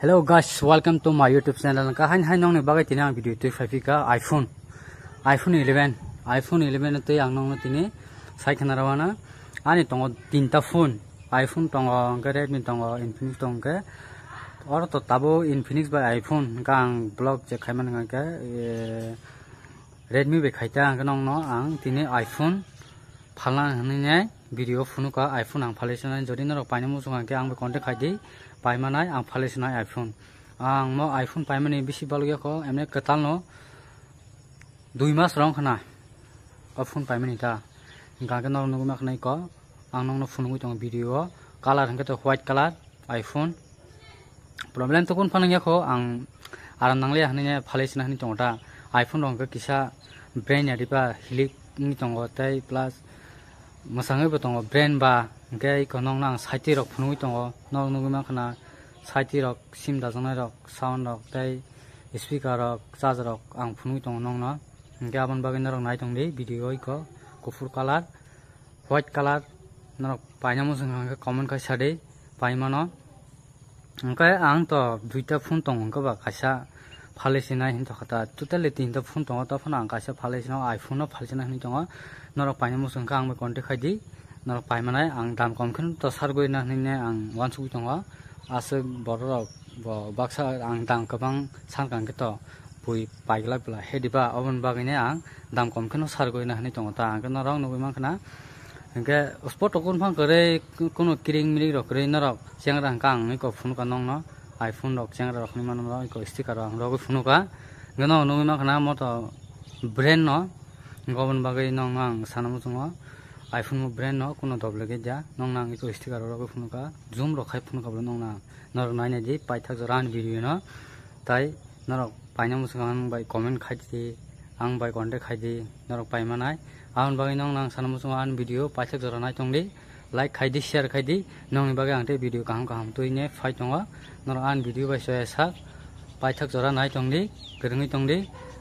Hello guys, welcome to my YouTube channel. Ka han nong ne bagai tina video tu fafi ka iPhone 11 te ang nong tini sai khana rawana ani tongo tinta phone iPhone tongo ga Redmi tongo Infinix tongo or to tabo Infinix by iPhone kang blog je khaiman nga ka Redmi be khaita ang nong no ang tini iPhone phala hne video phone ka iPhone ang phalesana jodi na rok painamu sunga ke ang be contact khai Paimanai ang phalesana iPhone ang mo iPhone paimani bisi balge ko emne katal no 2 mas rong khana iPhone paimani ta ga ga no ma khnai ko ang no phone tong video color hangke to white color iPhone problem to kun phanang ko ang aran nangle hne phalesana hni tong ta iPhone rong ka kisa brain adipa hilik ni tong tai plus masangai ba tong brain ba Gay konong nang saiti rok phunui tongo nong nuguma khana saiti rok sim da janai rok sound rok tai speaker rok charger rok ang phunui tongo nong na gaban bagin rok nai tong de video ko kufur color white color narok painamu jang comment kai sade paimano angkai ang to duita phone tong ko ba kasa phalesina hin to khata totally tinta phone tong to phana ang kasa phalesina iPhone no phalesina hin tong narok painamu jang ang me contact khai di Nor Paimanai, ang dam comkin to Sargoi Nahine and one Sutonga, as a border of Baxa and Dam Kabang Sankanketo, Pui Paglabla, Hediba, Oven Bagine, Dam Comkin, Sargoi Nahitonga, and around the Wimakana, and get a spot of Kunpankare, Kuno killing me or Grainer of Jangan Kang, Nico Funkanong, iPhone of Jangan of Niman, sticker on Rogo Funuka, no Wimakana moto brain no, Govan Bagay Nong Sanamutunga. iPhone brand no kuno double ge ja nong nang iko sticker ro phone ka zoom ro khai phone ka bro nong na nor nai ne ji pai thak ran video no tai nor paina musang bai comment khai di ang bai contact khai di nor pai manai ang bai nong nang sanam musang an video pai thak nai tong di like khai di share khai di nong ni bagai ang te video kaham toi ne phai tonga nor an video bai so sa pai thak nai tong di gerungi tong di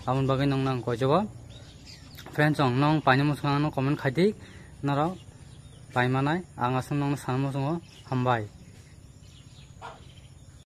ang bagai nong nang ko jobo friends ong nong paina musang no comment khai di Naro, Paimanai, Angasung Sanmusung, Hambai.